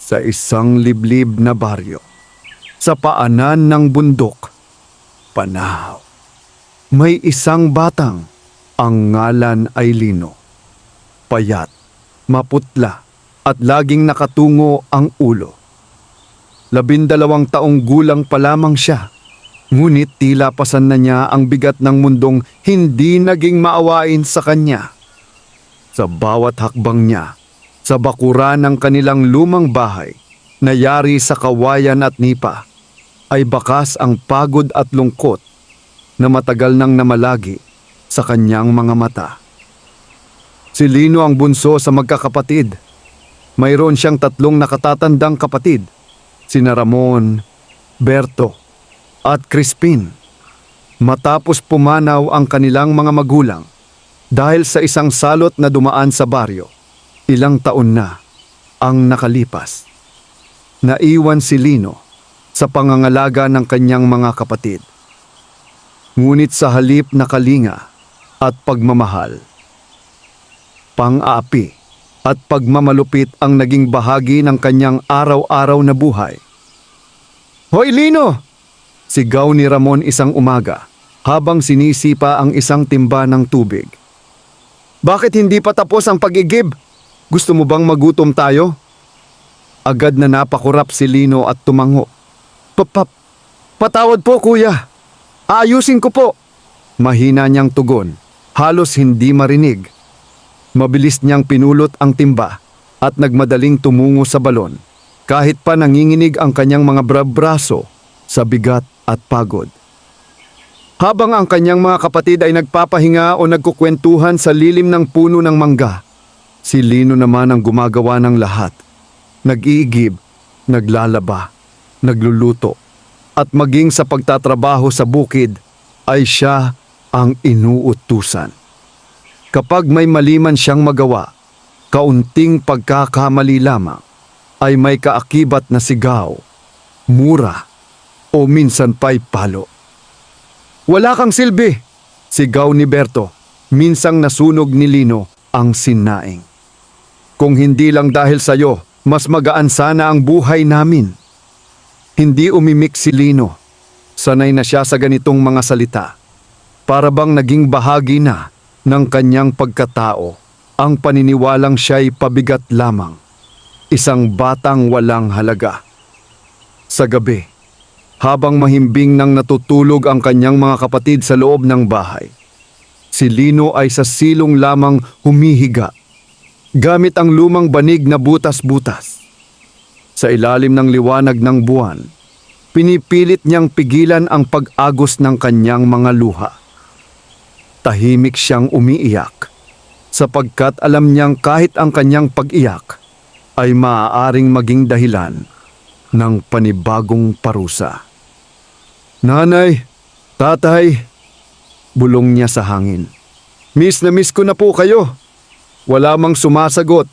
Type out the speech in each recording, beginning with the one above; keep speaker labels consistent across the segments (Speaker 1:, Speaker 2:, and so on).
Speaker 1: Sa isang liblib na baryo, sa paanan ng bundok, Panahaw, may isang batang ang ngalan ay Lino. Payat, maputla at laging nakatungo ang ulo. 12 taong gulang pa lamang siya, ngunit tila pasan na niya ang bigat ng mundong hindi naging maawain sa kanya. Sa bawat hakbang niya, sa bakuran ng kanilang lumang bahay na yari sa kawayan at nipa, ay bakas ang pagod at lungkot na matagal nang namalagi sa kanyang mga mata. Si Lino ang bunso sa magkakapatid. Mayroon siyang 3 nakatatandang kapatid, sina Ramon, Berto at Crispin. Matapos pumanaw ang kanilang mga magulang dahil sa isang salot na dumaan sa baryo, ilang taon na ang nakalipas. Naiwan si Lino sa pangangalaga ng kanyang mga kapatid. Ngunit sa halip na kalinga at pagmamahal, pang-aapi at pagmamalupit ang naging bahagi ng kanyang araw-araw na buhay. "Hoy Lino!" sigaw ni Ramon isang umaga habang sinisipa ang isang timba ng tubig. "Bakit hindi pa tapos ang pag-igib? Gusto mo bang magutom tayo?" Agad na napakurap si Lino at tumango. Patawad po kuya. Aayusin ko po." Mahina niyang tugon, halos hindi marinig. Mabilis niyang pinulot ang timba at nagmadaling tumungo sa balon, kahit pa nanginginig ang kanyang mga braso sa bigat at pagod. Habang ang kanyang mga kapatid ay nagpapahinga o nagkukwentuhan sa lilim ng puno ng mangga, si Lino naman ang gumagawa ng lahat. Nag-iigib, naglalaba, nagluluto, at maging sa pagtatrabaho sa bukid ay siya ang inuutusan. Kapag may mali man siyang magawa, kaunting pagkakamali lamang ay may kaakibat na sigaw, mura, o minsan pa'y palo. "Wala kang silbi!" sigaw ni Berto. Minsang nasunog ni Lino ang sinaing. "Kung hindi lang dahil sa'yo, mas magaan sana ang buhay namin." Hindi umimik si Lino. Sanay na siya sa ganitong mga salita. Para bang naging bahagi na ng kanyang pagkatao ang paniniwalang siya'y pabigat lamang, isang batang walang halaga. Sa gabi, habang mahimbing nang natutulog ang kanyang mga kapatid sa loob ng bahay, si Lino ay sa silong lamang humihiga, gamit ang lumang banig na butas-butas. Sa ilalim ng liwanag ng buwan, pinipilit niyang pigilan ang pag-agos ng kanyang mga luha. Tahimik siyang umiiyak, sapagkat alam niyang kahit ang kanyang pag-iyak ay maaaring maging dahilan ng panibagong parusa. "Nanay, tatay," bulong niya sa hangin. Miss ko na po kayo." Wala mang sumasagot.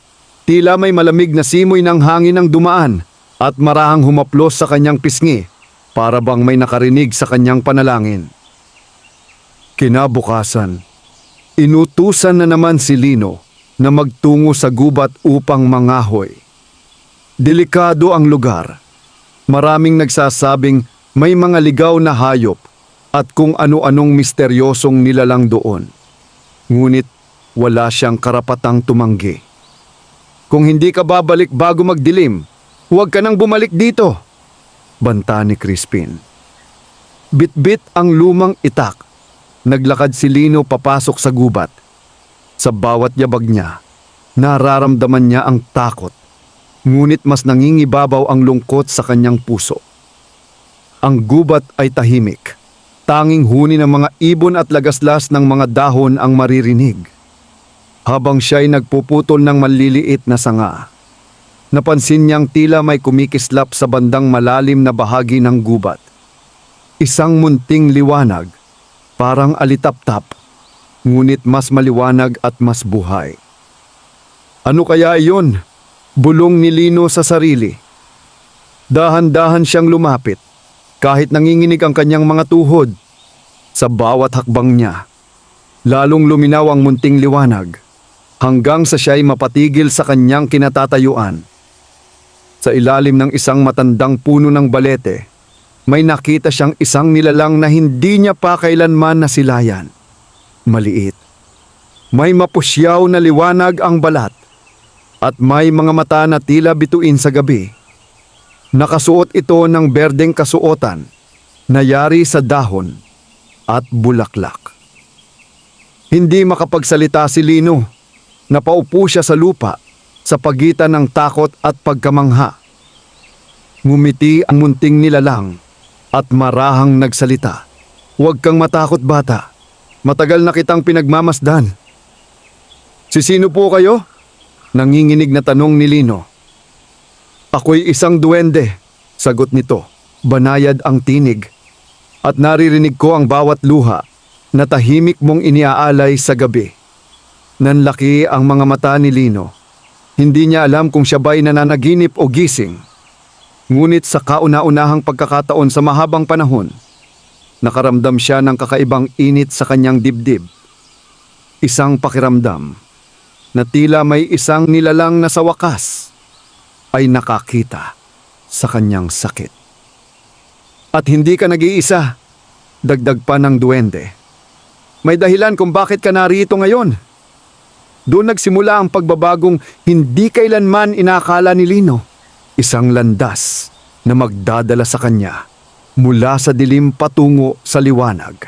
Speaker 1: Tila may malamig na simoy ng hangin ang dumaan at marahang humaplos sa kanyang pisngi, para bang may nakarinig sa kanyang panalangin. Kinabukasan, inutusan na naman si Lino na magtungo sa gubat upang mangahoy. Delikado ang lugar. Maraming nagsasabing may mga ligaw na hayop at kung ano-anong misteryosong nilalang doon. Ngunit wala siyang karapatang tumanggi. "Kung hindi ka babalik bago magdilim, huwag ka nang bumalik dito," banta ni Crispin. Bit-bit ang lumang itak. Naglakad si Lino papasok sa gubat. Sa bawat yabag niya, nararamdaman niya ang takot. Ngunit mas nangingibabaw ang lungkot sa kanyang puso. Ang gubat ay tahimik. Tanging huni ng mga ibon at lagaslas ng mga dahon ang maririnig. Habang siya'y nagpuputol ng maliliit na sanga, napansin niyang tila may kumikislap sa bandang malalim na bahagi ng gubat. Isang munting liwanag, parang alitap-tap, ngunit mas maliwanag at mas buhay. "Ano kaya iyon?" bulong ni Lino sa sarili. Dahan-dahan siyang lumapit, kahit nanginginig ang kanyang mga tuhod. Sa bawat hakbang niya, lalong luminaw ang munting liwanag, hanggang sa siya'y mapatigil sa kanyang kinatatayuan. Sa ilalim ng isang matandang puno ng balete, may nakita siyang isang nilalang na hindi niya pa kailanman nasilayan. Maliit. May mapusyaw na liwanag ang balat at may mga mata na tila bituin sa gabi. Nakasuot ito ng berdeng kasuotan na yari sa dahon at bulaklak. Hindi makapagsalita si Lino. Napaupo siya sa lupa sa pagitan ng takot at pagkamangha. Ngumiti ang munting nilalang at marahang nagsalita. "Huwag kang matakot, bata. Matagal na kitang pinagmamasdan." "Sino po kayo?" Nanginginig na tanong ni Lino. "Ako'y isang duwende," sagot nito. Banayad ang tinig at naririnig ko ang bawat luha na tahimik mong iniaalay sa gabi. Nanlaki ang mga mata ni Lino. Hindi niya alam kung siya ba'y nananaginip o gising. Ngunit sa kauna-unahang pagkakataon sa mahabang panahon, nakaramdam siya ng kakaibang init sa kanyang dibdib. Isang pakiramdam na tila may isang nilalang na sa wakas ay nakakita sa kanyang sakit. "At hindi ka nag-iisa," dagdag pa ng duwende. "May dahilan kung bakit ka narito ngayon." Doon nagsimula ang pagbabagong hindi kailanman inakala ni Lino. Isang landas na magdadala sa kanya mula sa dilim patungo sa liwanag.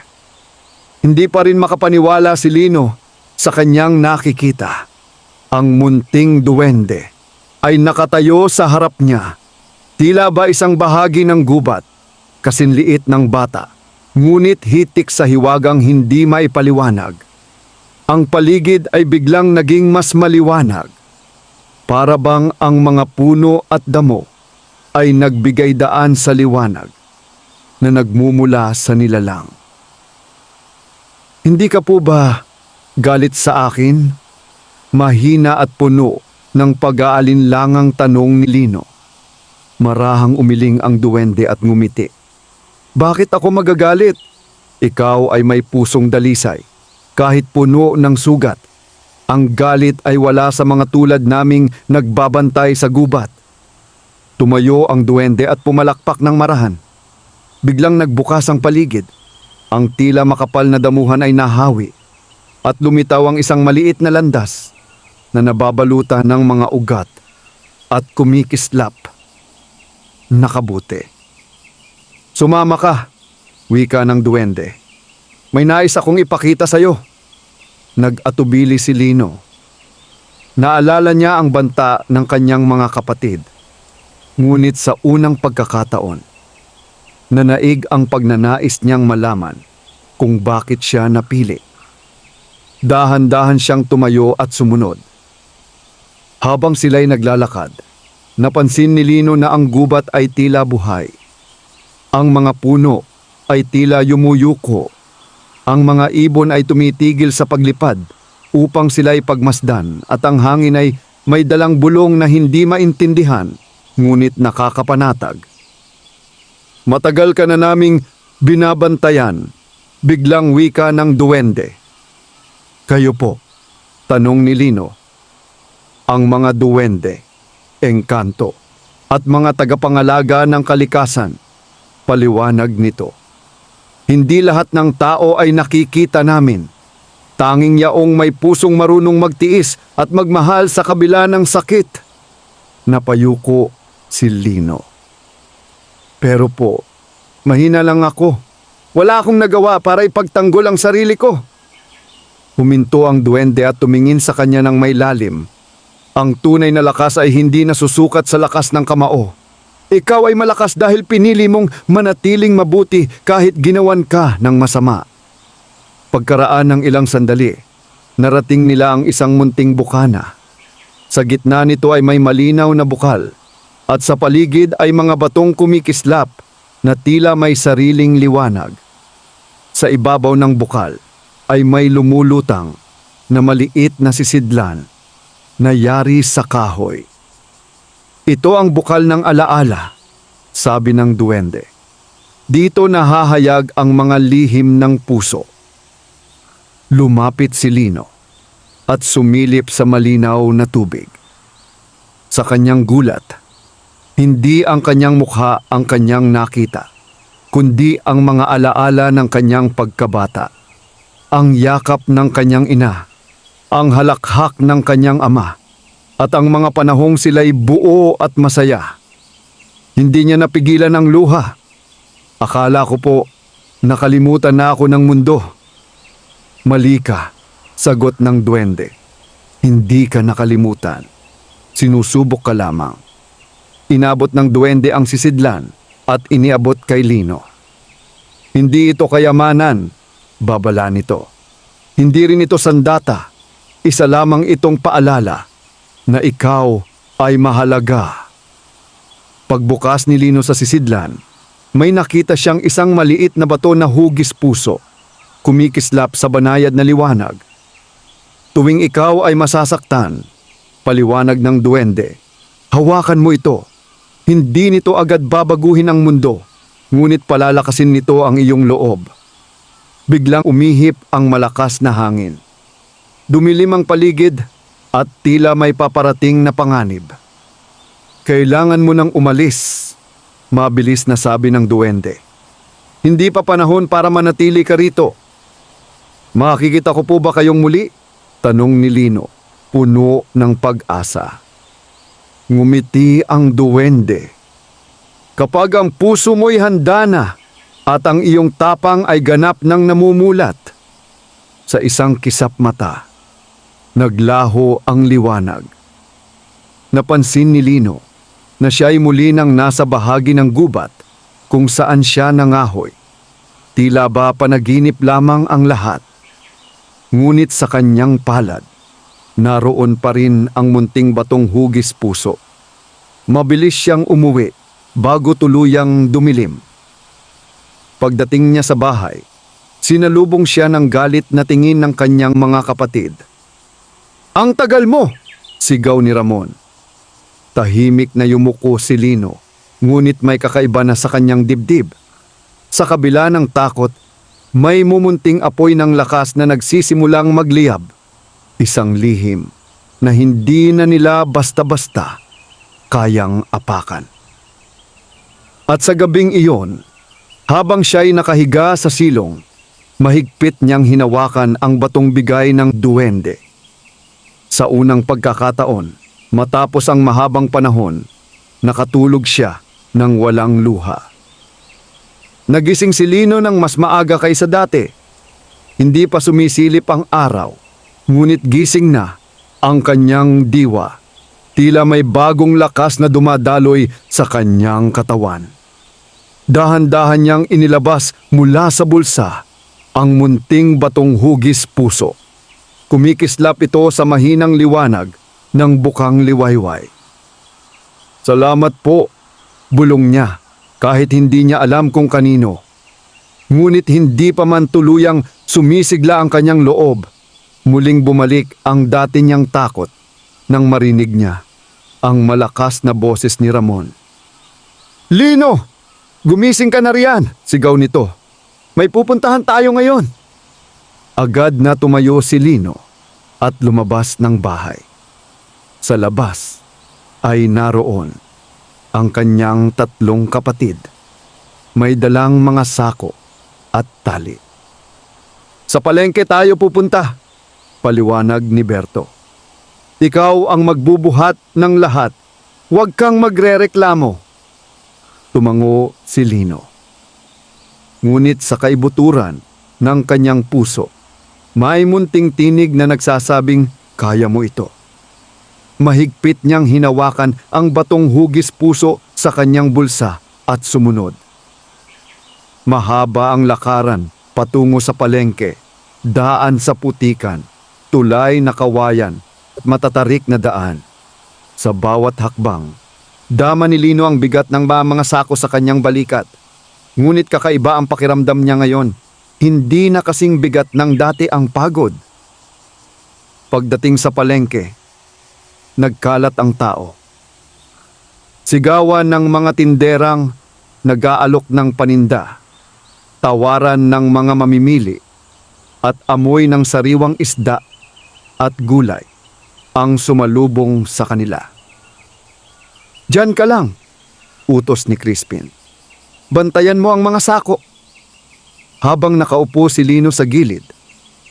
Speaker 1: Hindi pa rin makapaniwala si Lino sa kanyang nakikita. Ang munting duwende ay nakatayo sa harap niya. Tila ba isang bahagi ng gubat, kasinliit ng bata, ngunit hitik sa hiwagang hindi maipaliwanag. Ang paligid ay biglang naging mas maliwanag. Para bang ang mga puno at damo ay nagbigay daan sa liwanag na nagmumula sa nilalang. "Hindi ka po ba galit sa akin?" Mahina at puno ng pag-aalinlangang tanong ni Lino. Marahang umiling ang duwende at ngumiti. "Bakit ako magagalit? Ikaw ay may pusong dalisay. Kahit puno ng sugat, ang galit ay wala sa mga tulad naming nagbabantay sa gubat." Tumayo ang duwende at pumalakpak ng marahan. Biglang nagbukas ang paligid. Ang tila makapal na damuhan ay nahawi at lumitaw ang isang maliit na landas na nababalutan ng mga ugat at kumikislap. Nakabuti. "Sumama ka," wika ng duwende. "May nais akong ipakita sa'yo." Nag-atubili si Lino. Naalala niya ang banta ng kanyang mga kapatid. Ngunit sa unang pagkakataon, nanaig ang pagnanais niyang malaman kung bakit siya napili. Dahan-dahan siyang tumayo at sumunod. Habang sila'y naglalakad, napansin ni Lino na ang gubat ay tila buhay. Ang mga puno ay tila yumuyuko. Ang mga ibon ay tumitigil sa paglipad upang sila'y pagmasdan at ang hangin ay may dalang bulong na hindi maintindihan ngunit nakakapanatag. "Matagal ka na naming binabantayan," biglang wika ng duwende. "Kayo po?" tanong ni Lino. Ang mga duwende, engkanto, at mga tagapangalaga ng kalikasan, paliwanag nito. "Hindi lahat ng tao ay nakikita namin. Tanging yaong may pusong marunong magtiis at magmahal sa kabila ng sakit." Napayuko si Lino. "Pero po, mahina lang ako. Wala akong nagawa para ipagtanggol ang sarili ko." Huminto ang duwende at tumingin sa kanya ng may lalim. Ang tunay na lakas ay hindi nasusukat sa lakas ng kamao. Ikaw ay malakas dahil pinili mong manatiling mabuti kahit ginawan ka ng masama. Pagkaraan ng ilang sandali, narating nila ang isang munting bukana. Sa gitna nito ay may malinaw na bukal at sa paligid ay mga batong kumikislap na tila may sariling liwanag. Sa ibabaw ng bukal ay may lumulutang na maliit na sisidlan na yari sa kahoy. "Ito ang bukal ng alaala," sabi ng duwende. "Dito nahahayag ang mga lihim ng puso." Lumapit si Lino at sumilip sa malinaw na tubig. Sa kanyang gulat, Hindi ang kanyang mukha ang kanyang nakita, kundi ang mga alaala ng kanyang pagkabata. Ang yakap ng kanyang ina, ang halakhak ng kanyang ama, at ang mga panahong sila'y buo at masaya. Hindi niya napigilan ang luha. Akala ko po, nakalimutan na ako ng mundo. Mali ka, sagot ng duwende. Hindi ka nakalimutan. Sinusubok ka lamang. Inabot ng duwende ang sisidlan at iniabot kay Lino. Hindi ito kayamanan, babala nito. Hindi rin ito sandata. Isa lamang itong paalala na ikaw ay mahalaga. Pagbukas ni Lino sa sisidlan, may nakita siyang isang maliit na bato na hugis puso, kumikislap sa banayad na liwanag. Tuwing ikaw ay masasaktan, paliwanag ng duwende, hawakan mo ito. Hindi nito agad babaguhin ang mundo, ngunit palalakasin nito ang iyong loob. Biglang umihip ang malakas na hangin. Dumilim ang paligid at tila may paparating na panganib. Kailangan mo nang umalis, mabilis na sabi ng duwende. Hindi pa panahon para manatili ka rito. Makikita ko po ba kayong muli? Tanong ni Lino, puno ng pag-asa. Ngumiti ang duwende. Kapag ang puso mo'y handa na at ang iyong tapang ay ganap ng namumulat. Sa isang kisap mata, naglaho ang liwanag. Napansin ni Lino na siya'y muli nang nasa bahagi ng gubat kung saan siya nangahoy. Tila ba panaginip lamang ang lahat. Ngunit sa kanyang palad, naroon pa rin ang munting batong hugis puso. Mabilis siyang umuwi bago tuluyang dumilim. Pagdating niya sa bahay, sinalubong siya ng galit na tingin ng kanyang mga kapatid. "Ang tagal mo!" sigaw ni Ramon. Tahimik na yumuko si Lino, ngunit may kakaiba na sa kanyang dibdib. Sa kabila ng takot, may mumunting apoy ng lakas na nagsisimulang magliyab. Isang lihim na hindi na nila basta-basta kayang apakan. At sa gabing iyon, habang siya'y nakahiga sa silong, mahigpit niyang hinawakan ang batong bigay ng duwende. Sa unang pagkakataon, matapos ang mahabang panahon, nakatulog siya ng walang luha. Nagising si Lino ng mas maaga kaysa dati. Hindi pa sumisilip ang araw, ngunit gising na ang kanyang diwa. Tila may bagong lakas na dumadaloy sa kanyang katawan. Dahan-dahan niyang inilabas mula sa bulsa ang munting batong hugis puso. Kumikislap ito sa mahinang liwanag ng bukang liwayway. "Salamat po," bulong niya kahit hindi niya alam kung kanino. Ngunit hindi pa man tuluyang sumisigla ang kanyang loob. Muling bumalik ang dati niyang takot nang marinig niya ang malakas na boses ni Ramon. "Lino! Gumising ka na riyan!" sigaw nito. "May pupuntahan tayo ngayon." Agad na tumayo si Lino at lumabas ng bahay. Sa labas ay naroon ang kanyang 3 kapatid. May dalang mga sako at tali. "Sa palengke tayo pupunta," paliwanag ni Berto. "Ikaw ang magbubuhat ng lahat. Huwag kang magrereklamo." Tumango si Lino. Ngunit sa kaibuturan ng kanyang puso, may munting tinig na nagsasabing, "Kaya mo ito." Mahigpit niyang hinawakan ang batong hugis puso sa kanyang bulsa at sumunod. Mahaba ang lakaran patungo sa palengke, daan sa putikan, tulay na kawayan at matatarik na daan. Sa bawat hakbang, dama ni Lino ang bigat ng mga sako sa kanyang balikat. Ngunit kakaiba ang pakiramdam niya ngayon. Hindi na kasing bigat ng dati ang pagod. Pagdating sa palengke, nagkalat ang tao. Sigawan ng mga tinderang nag-aalok ng paninda, tawaran ng mga mamimili, at amoy ng sariwang isda at gulay ang sumalubong sa kanila. "Diyan ka lang, Utos ni Crispin. Bantayan mo ang mga sako. Habang nakaupo si Lino sa gilid,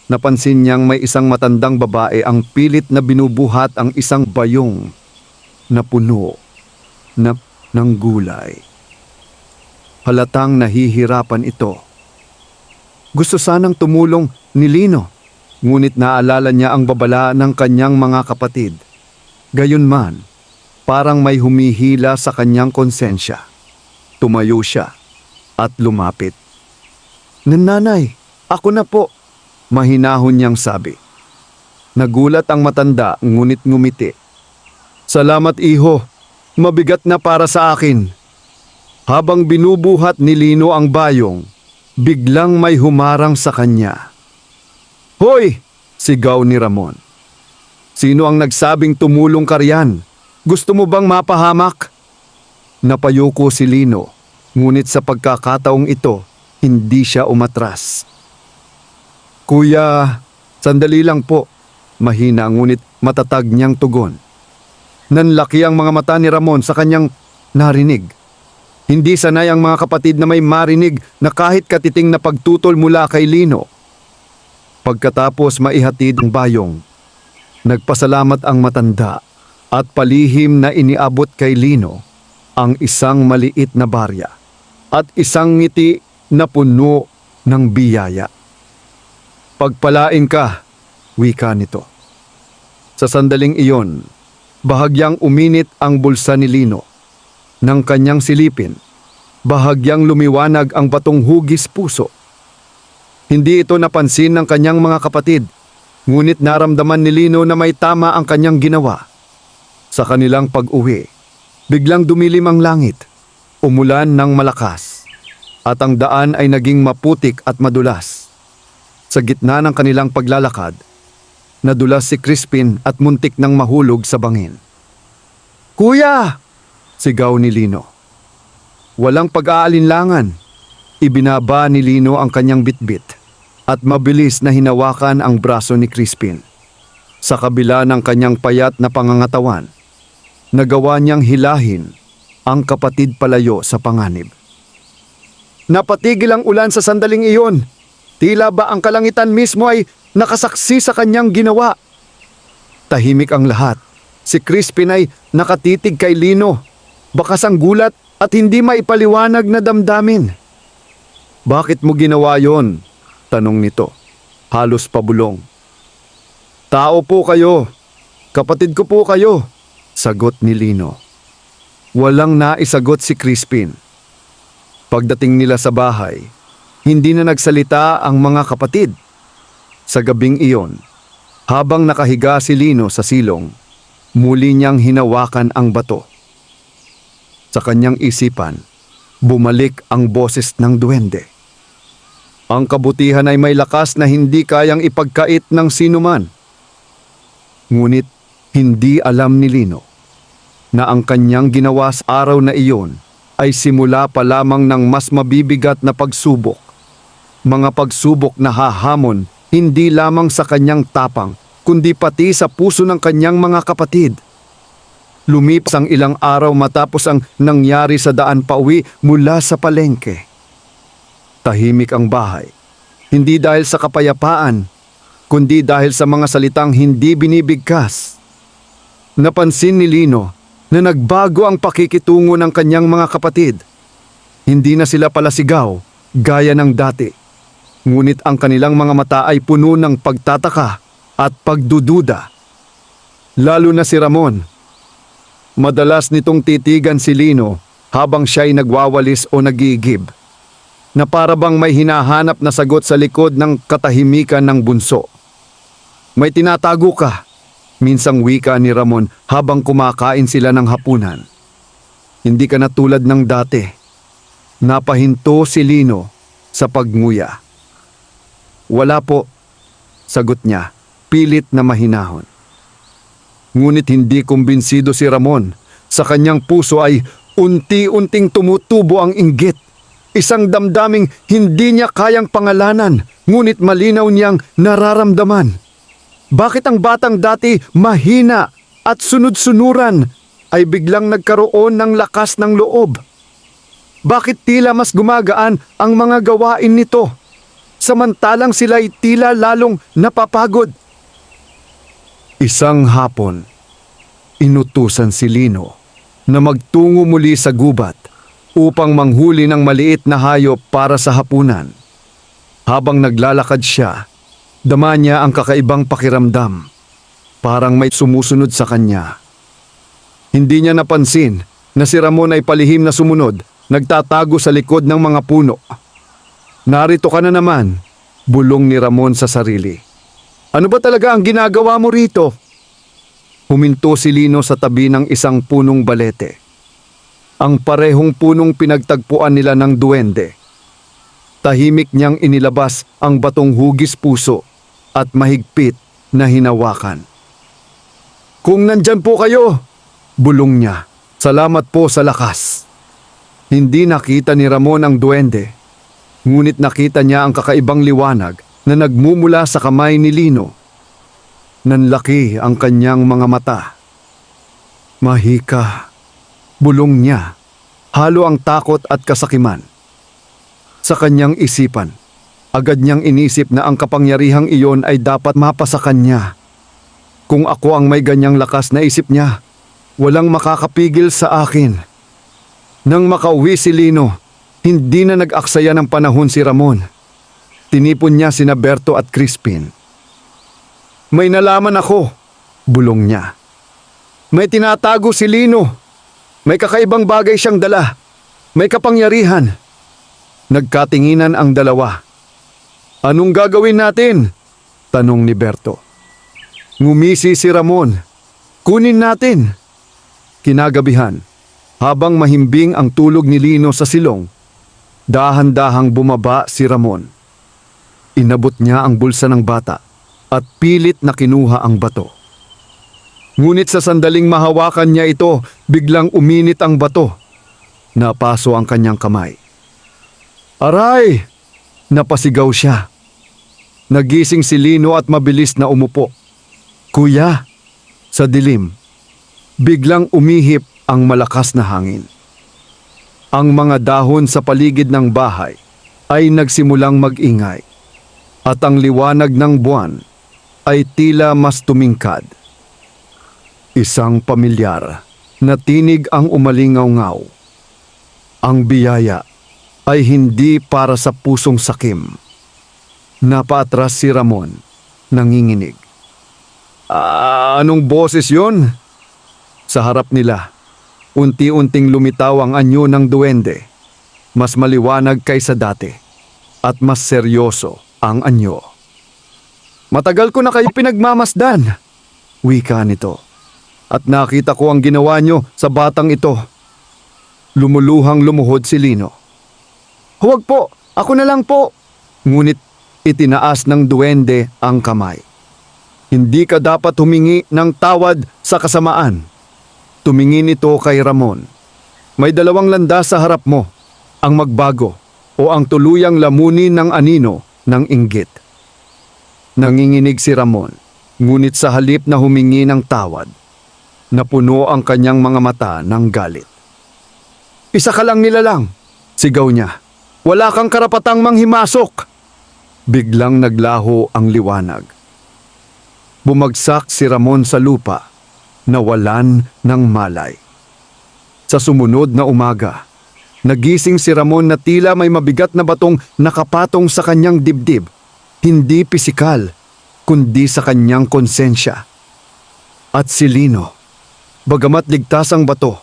Speaker 1: napansin niyang may isang matandang babae ang pilit na binubuhat ang isang bayong na puno ng gulay. Halatang nahihirapan ito. Gusto sanang tumulong ni Lino, ngunit naalala niya ang babala ng kanyang mga kapatid. Gayunman, parang may humihila sa kanyang konsensya. Tumayo siya at lumapit. Nanay, ako na po, mahinahon niyang sabi. Nagulat ang matanda ngunit ngumiti. Salamat iho, mabigat na para sa akin. Habang binubuhat ni Lino ang bayong, biglang may humarang sa kanya. Hoy! Sigaw ni Ramon. Sino ang nagsabing tumulong ka riyan? Gusto mo bang mapahamak? Napayuko si Lino, ngunit sa pagkakataong ito, hindi siya umatras. Kuya, sandali lang po. Mahina ngunit matatag niyang tugon. Nanlaki ang mga mata ni Ramon sa kanyang narinig. Hindi sanay ang mga kapatid na may marinig na kahit katiting na pagtutol mula kay Lino. Pagkatapos maihatid ang bayong, nagpasalamat ang matanda at palihim na iniabot kay Lino ang isang maliit na barya at isang ngiti na puno ng biyaya. Pagpalain ka, wika nito. Sa sandaling iyon, bahagyang uminit ang bulsa ni Lino. Nang kanyang silipin, bahagyang lumiwanag ang batong hugis puso. Hindi ito napansin ng kanyang mga kapatid, ngunit naramdaman ni Lino na may tama ang kanyang ginawa. Sa kanilang pag-uwi, biglang dumilim ang langit, umulan ng malakas, at ang daan ay naging maputik at madulas. Sa gitna ng kanilang paglalakad, nadulas si Crispin at muntik nang mahulog sa bangin. Kuya! Sigaw ni Lino. Walang pag-aalinlangan. Ibinaba ni Lino ang kanyang bitbit at mabilis na hinawakan ang braso ni Crispin. Sa kabila ng kanyang payat na pangangatawan, nagawa niyang hilahin ang kapatid palayo sa panganib. Napatigil ang ulan sa sandaling iyon. Tila ba ang kalangitan mismo ay nakasaksi sa kanyang ginawa? Tahimik ang lahat. Si Crispin ay nakatitig kay Lino. Bakas ang gulat at hindi maipaliwanag na damdamin. Bakit mo ginawa yon? Tanong nito. Halos pabulong. Tao po kayo. Kapatid ko po kayo. Sagot ni Lino. Walang naisagot si Crispin. Pagdating nila sa bahay, hindi na nagsalita ang mga kapatid. Sa gabing iyon, habang nakahiga si Lino sa silong, muli niyang hinawakan ang bato. Sa kanyang isipan, bumalik ang boses ng duwende. Ang kabutihan ay may lakas na hindi kayang ipagkait ng sinuman. Ngunit hindi alam ni Lino na ang kanyang ginawa sa araw na iyon ay simula pa lamang ng mas mabibigat na pagsubok. Mga pagsubok na hahamon hindi lamang sa kanyang tapang, kundi pati sa puso ng kanyang mga kapatid. Lumipas ang ilang araw matapos ang nangyari sa daan pauwi mula sa palengke. Tahimik ang bahay, hindi dahil sa kapayapaan, kundi dahil sa mga salitang hindi binibigkas. Napansin ni Lino na nagbago ang pakikitungo ng kanyang mga kapatid. Hindi na sila palasigaw, gaya ng dati. Ngunit ang kanilang mga mata ay puno ng pagtataka at pagdududa. Lalo na si Ramon. Madalas nitong titigan si Lino habang siya'y nagwawalis o nagigib, na para bang may hinahanap na sagot sa likod ng katahimikan ng bunso. May tinatago ka, minsang wika ni Ramon habang kumakain sila ng hapunan. Hindi ka na tulad ng dati. Napahinto si Lino sa pagnguya. Wala po, sagot niya, pilit na mahinahon. Ngunit hindi kumbinsido si Ramon. Sa kanyang puso ay unti-unting tumutubo ang inggit. Isang damdaming hindi niya kayang pangalanan, ngunit malinaw niyang nararamdaman. Bakit ang batang dati mahina at sunod-sunuran ay biglang nagkaroon ng lakas ng loob? Bakit tila mas gumagaan ang mga gawain nito? Samantalang sila'y tila lalong napapagod. Isang hapon, inutusan si Lino na magtungo muli sa gubat upang manghuli ng maliit na hayop para sa hapunan. Habang naglalakad siya, dama niya ang kakaibang pakiramdam. Parang may sumusunod sa kanya. Hindi niya napansin na si Ramon ay palihim na sumunod, nagtatago sa likod ng mga puno. Narito ka na naman, bulong ni Ramon sa sarili. Ano ba talaga ang ginagawa mo rito? Huminto si Lino sa tabi ng isang punong balete. Ang parehong punong pinagtagpuan nila ng duwende. Tahimik niyang inilabas ang batong hugis puso at mahigpit na hinawakan. Kung nandyan po kayo, bulong niya. Salamat po sa lakas. Hindi nakita ni Ramon ang duwende, ngunit nakita niya ang kakaibang liwanag na nagmumula sa kamay ni Lino. Nanlaki ang kanyang mga mata. Mahika, bulong niya, halo ang takot at kasakiman. Sa kanyang isipan, agad niyang inisip na ang kapangyarihang iyon ay dapat mapasa kanya. Kung ako ang may ganyang lakas na isip niya, walang makakapigil sa akin. Nang makauwi si Lino, hindi na nag-aksaya ng panahon si Ramon. Tinipon niya sina Berto at Crispin. May nalaman ako, bulong niya. May tinatago si Lino. May kakaibang bagay siyang dala. May kapangyarihan. Nagkatinginan ang dalawa. Anong gagawin natin? Tanong ni Berto. Ngumisi si Ramon. Kunin natin. Kinagabihan, habang mahimbing ang tulog ni Lino sa silong, dahan-dahang bumaba si Ramon. Inabot niya ang bulsa ng bata at pilit na kinuha ang bato. Ngunit sa sandaling mahawakan niya ito, biglang uminit ang bato. Napaso ang kanyang kamay. Aray! Napasigaw siya. Nagising si Lino at mabilis na umupo. Kuya! Sa dilim, biglang umihip ang malakas na hangin. Ang mga dahon sa paligid ng bahay ay nagsimulang mag-ingay. At ang liwanag ng buwan ay tila mas tumingkad. Isang pamilyar na tinig ang umalingaw-ngaw. Ang biyaya ay hindi para sa pusong sakim. Napaatras si Ramon, nanginginig. Anong boses yun? Sa harap nila, unti-unting lumitaw ang anyo ng duwende. Mas maliwanag kaysa dati at mas seryoso ang anyo. Matagal ko na kayo pinagmamasdan, wika nito. At nakita ko ang ginawa nyo sa batang ito. Lumuluhang lumuhod si Lino. Huwag po, ako na lang po. Ngunit itinaas ng duwende ang kamay. Hindi ka dapat humingi ng tawad sa kasamaan. Tumingin ito kay Ramon. May dalawang landas sa harap mo, ang magbago o ang tuluyang lamunin ng anino ng inggit. Nanginginig si Ramon, ngunit sa halip na humingi ng tawad, napuno ang kanyang mga mata ng galit. Isa ka lang nilalang, sigaw niya. Wala kang karapatang manghimasok. Biglang naglaho ang liwanag. Bumagsak si Ramon sa lupa, nawalan ng malay. Sa sumunod na umaga, nagising si Ramon na tila may mabigat na batong nakapatong sa kanyang dibdib, hindi pisikal, kundi sa kanyang konsensya. At si Lino, bagamat ligtas ang bato,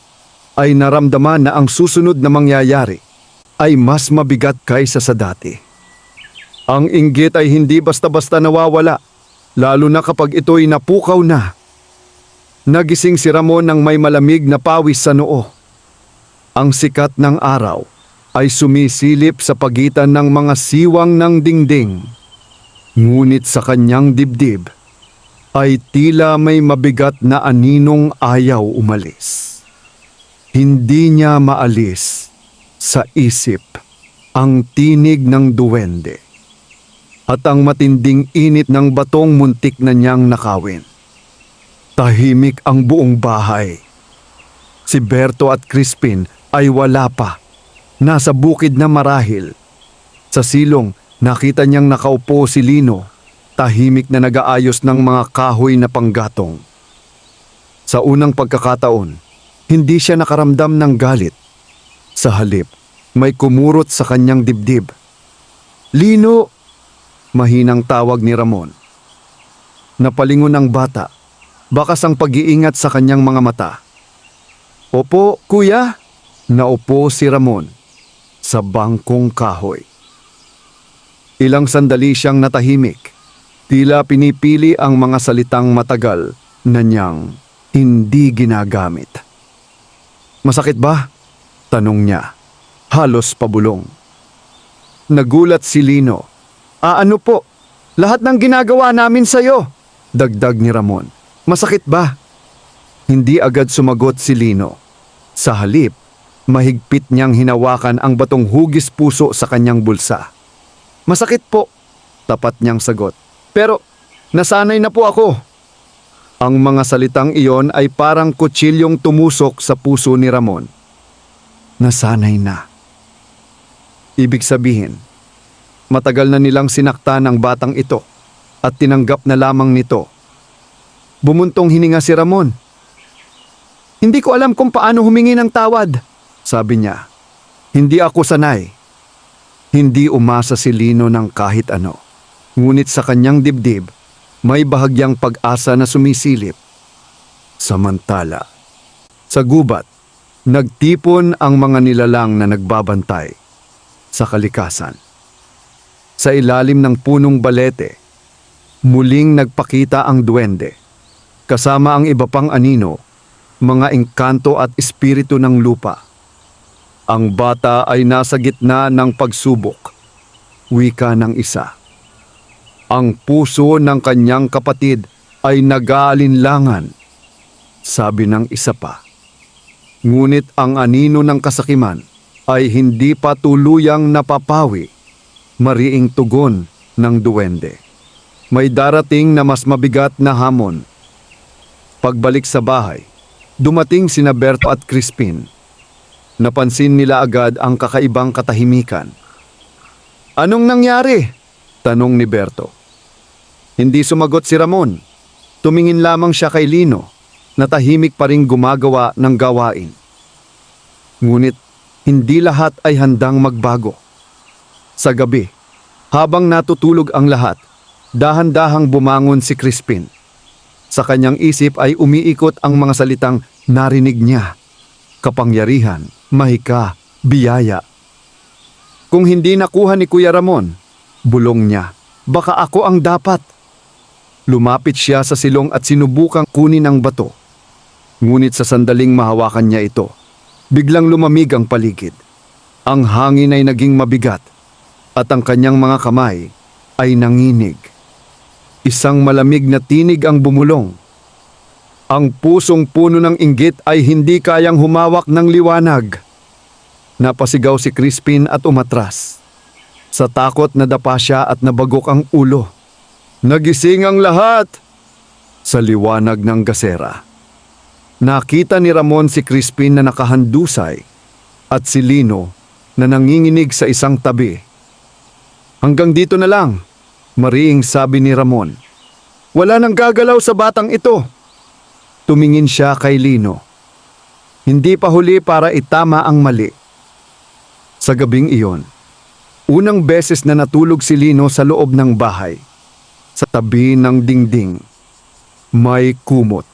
Speaker 1: ay naramdaman na ang susunod na mangyayari ay mas mabigat kaysa sa dati. Ang inggit ay hindi basta-basta nawawala, lalo na kapag ito'y napukaw na. Nagising si Ramon ng may malamig na pawis sa noo. Ang sikat ng araw ay sumisilip sa pagitan ng mga siwang ng dingding. Ngunit sa kanyang dibdib ay tila may mabigat na aninong ayaw umalis. Hindi niya maalis sa isip ang tinig ng duwende at ang matinding init ng batong muntik na niyang nakawin. Tahimik ang buong bahay. Si Berto at Crispin ay wala pa. nasa bukid na marahil. Sa silong, nakita niyang nakaupo si Lino, tahimik na nag-aayos ng mga kahoy na panggatong. Sa unang pagkakataon, hindi siya nakaramdam ng galit. Sa halip, may kumurot sa kanyang dibdib. "Lino!" Mahinang tawag ni Ramon. Napalingon ang bata, bakas ang pag-iingat sa kanyang mga mata. "Opo, kuya." Naupo si Ramon sa bangkong kahoy. Ilang sandali siyang natahimik, tila pinipili ang mga salitang matagal na niyang hindi ginagamit. "Masakit ba?" tanong niya, halos pabulong. Nagulat si Lino. Ano po? Lahat ng ginagawa namin sa'yo," dagdag ni Ramon. "Masakit ba?" Hindi agad sumagot si Lino. Sa halip, mahigpit niyang hinawakan ang batong hugis puso sa kanyang bulsa. "Masakit po," tapat niyang sagot. "Pero nasanay na po ako." Ang mga salitang iyon ay parang kutsilyong tumusok sa puso ni Ramon. Nasanay na. Ibig sabihin, matagal na nilang sinaktan ang batang ito at tinanggap na lamang nito. Bumuntong hininga si Ramon. "Hindi ko alam kung paano humingi ng tawad," sabi niya. "Hindi ako sanay." Hindi umasa si Lino ng kahit ano. Ngunit sa kanyang dibdib, may bahagyang pag-asa na sumisilip. Samantala, sa gubat, nagtipon ang mga nilalang na nagbabantay sa kalikasan. Sa ilalim ng punong balete, muling nagpakita ang duwende, kasama ang iba pang anino, mga engkanto at espiritu ng lupa. Ang bata ay nasa gitna ng pagsubok, wika ng isa. Ang puso ng kanyang kapatid ay nag-aalinlangan, sabi ng isa pa. Ngunit ang anino ng kasakiman ay hindi pa tuluyang napapawi, mariing tugon ng duwende. May darating na mas mabigat na hamon. Pagbalik sa bahay, dumating sina Berto at Crispin. Napansin nila agad ang kakaibang katahimikan. "Anong nangyari?" tanong ni Berto. Hindi sumagot si Ramon. Tumingin lamang siya kay Lino, na tahimik pa ring gumagawa ng gawain. Ngunit hindi lahat ay handang magbago. Sa gabi, habang natutulog ang lahat, dahan-dahang bumangon si Crispin. Sa kanyang isip ay umiikot ang mga salitang narinig niya. Kapangyarihan, mahika, biyaya. "Kung hindi nakuha ni Kuya Ramon," bulong niya, "baka ako ang dapat." Lumapit siya sa silong at sinubukang kunin ang bato. Ngunit sa sandaling mahawakan niya ito, biglang lumamig ang paligid. Ang hangin ay naging mabigat at ang kanyang mga kamay ay nanginig. Isang malamig na tinig ang bumulong. Ang pusong puno ng inggit ay hindi kayang humawak ng liwanag. Napasigaw si Crispin at umatras. Sa takot nadapa siya at nabagok ang ulo. Nagising ang lahat! Sa liwanag ng gasera, nakita ni Ramon si Crispin na nakahandusay at si Lino na nanginginig sa isang tabi. "Hanggang dito na lang," mariing sabi ni Ramon. "Wala nang gagalaw sa batang ito." Tumingin siya kay Lino. Hindi pa huli para itama ang mali. Sa gabing iyon, unang beses na natulog si Lino sa loob ng bahay. Sa tabi ng dingding, may kumot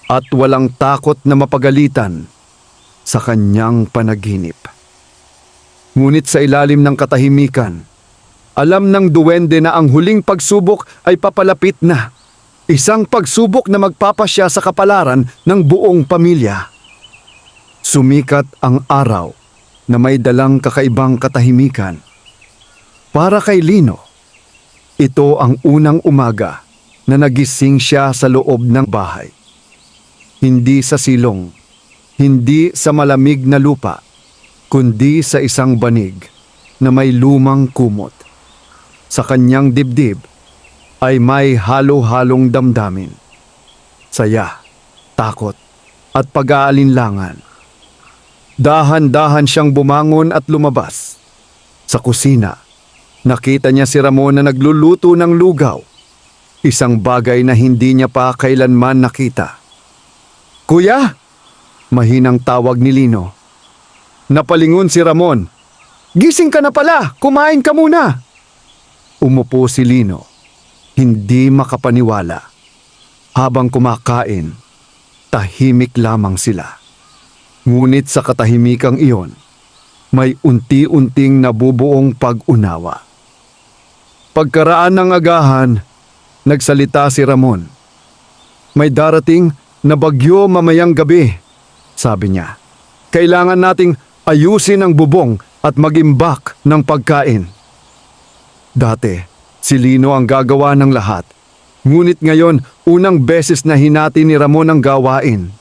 Speaker 1: at walang takot na mapagalitan sa kanyang panaginip. Ngunit sa ilalim ng katahimikan, alam ng duwende na ang huling pagsubok ay papalapit na. Isang pagsubok na magpapasya sa kapalaran ng buong pamilya. Sumikat ang araw na may dalang kakaibang katahimikan. Para kay Lino, ito ang unang umaga na nagising siya sa loob ng bahay. Hindi sa silong, hindi sa malamig na lupa, kundi sa isang banig na may lumang kumot. Sa kanyang dibdib ay may halo-halong damdamin. Saya, takot, at pag-aalinlangan. Dahan-dahan siyang bumangon at lumabas. Sa kusina, nakita niya si Ramon na nagluluto ng lugaw. Isang bagay na hindi niya pa kailanman nakita. "Kuya!" Mahinang tawag ni Lino. Napalingon si Ramon. "Gising ka na pala! Kumain ka muna!" Umupo si Lino. Hindi makapaniwala. Habang kumakain, tahimik lamang sila. Ngunit sa katahimikang iyon, may unti-unting nabubuong pag-unawa. Pagkaraan ng agahan, nagsalita si Ramon. "May darating na bagyo mamayang gabi," sabi niya. "Kailangan nating ayusin ang bubong at mag-imbak ng pagkain." Dati, si Lino ang gagawa ng lahat. Ngunit ngayon, unang beses na hinati ni Ramon ang gawain.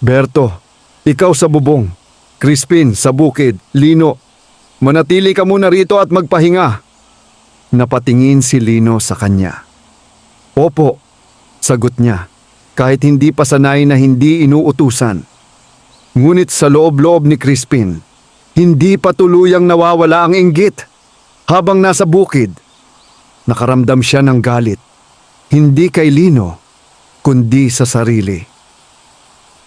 Speaker 1: "Berto, ikaw sa bubong. Crispin sa bukid. Lino, manatili ka muna rito at magpahinga." Napatingin si Lino sa kanya. "Opo," sagot niya, kahit hindi pa sanay na hindi inuutusan. Ngunit sa loob-loob ni Crispin, hindi pa tuluyang nawawala ang inggit. Habang nasa bukid, nakaramdam siya ng galit. Hindi kay Lino, kundi sa sarili.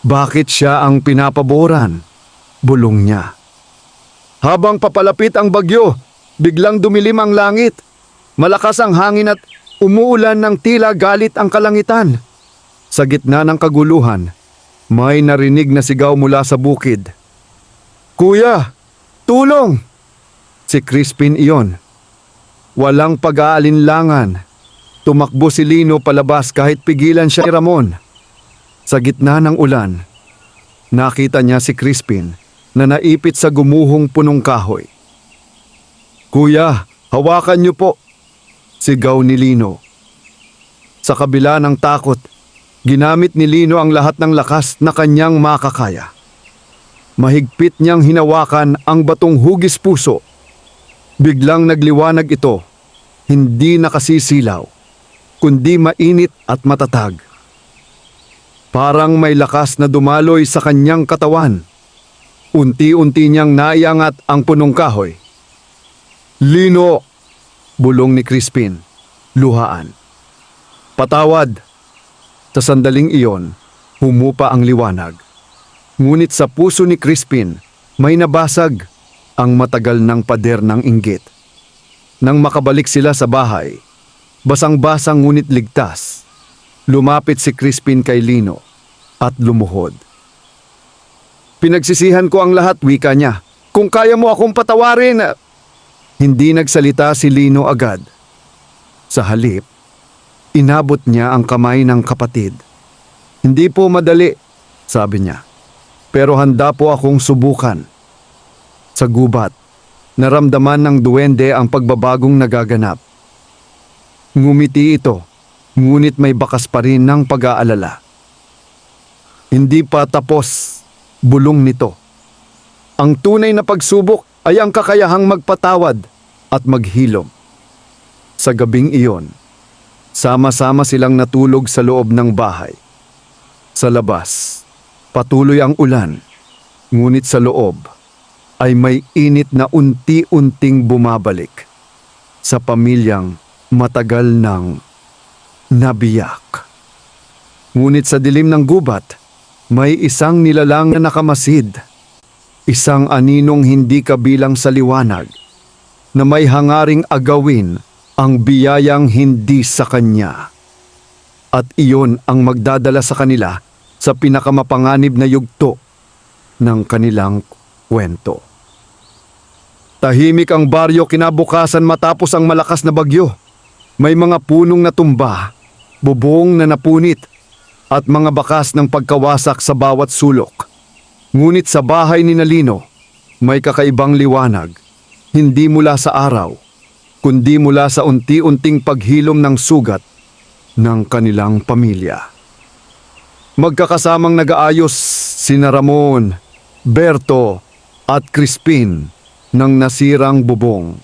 Speaker 1: Bakit siya ang pinapaboran? Bulong niya. Habang papalapit ang bagyo, biglang dumilim ang langit. Malakas ang hangin at umuulan ng tila galit ang kalangitan. Sa gitna ng kaguluhan, may narinig na sigaw mula sa bukid. "Kuya, tulong!" Si Crispin iyon. Walang pag-aalinlangan. Tumakbo si Lino palabas kahit pigilan siya ni Ramon. Sa gitna ng ulan, nakita niya si Crispin na naipit sa gumuhong punong kahoy. "Kuya, hawakan niyo po!" sigaw ni Lino. Sa kabila ng takot, ginamit ni Lino ang lahat ng lakas na kanyang makakaya. Mahigpit niyang hinawakan ang batong hugis puso. Biglang nagliwanag ito, hindi nakasisilaw, kundi mainit at matatag. Parang may lakas na dumaloy sa kanyang katawan. Unti-unti niyang naiangat ang punong kahoy. "Lino!" bulong ni Crispin, luhaan. "Patawad!" Sa sandaling iyon, humupa ang liwanag. Ngunit sa puso ni Crispin, may nabasag ang matagal ng pader ng inggit. Nang makabalik sila sa bahay, basang-basang ngunit ligtas, lumapit si Crispin kay Lino at lumuhod. "Pinagsisihan ko ang lahat," wika niya. "Kung kaya mo akong patawarin." Hindi nagsalita si Lino agad. Sa halip, inabot niya ang kamay ng kapatid. "Hindi po madali," sabi niya. "Pero handa po akong subukan." Sa gubat, naramdaman ng duwende ang pagbabagong nagaganap. Ngumiti ito, ngunit may bakas pa rin ng pag-aalala. "Hindi pa tapos," bulong nito. "Ang tunay na pagsubok ay ang kakayahang magpatawad at maghilom." Sa gabing iyon, sama-sama silang natulog sa loob ng bahay. Sa labas, patuloy ang ulan, ngunit sa loob ay may init na unti-unting bumabalik sa pamilyang matagal nang nabiyak. Ngunit sa dilim ng gubat, may isang nilalang na nakamasid, isang aninong hindi kabilang sa liwanag, na may hangaring agawin ang biyayang hindi sa kanya. At iyon ang magdadala sa kanila sa pinakamapanganib na yugto ng kanilang kwento. Tahimik ang baryo kinabukasan matapos ang malakas na bagyo. May mga punong natumba, bubong na napunit, at mga bakas ng pagkawasak sa bawat sulok. Ngunit sa bahay ni Lino, may kakaibang liwanag, hindi mula sa araw, kundi mula sa unti-unting paghilom ng sugat ng kanilang pamilya. Magkakasamang nag-aayos sina Ramon, Berto at Crispin ng nasirang bubong.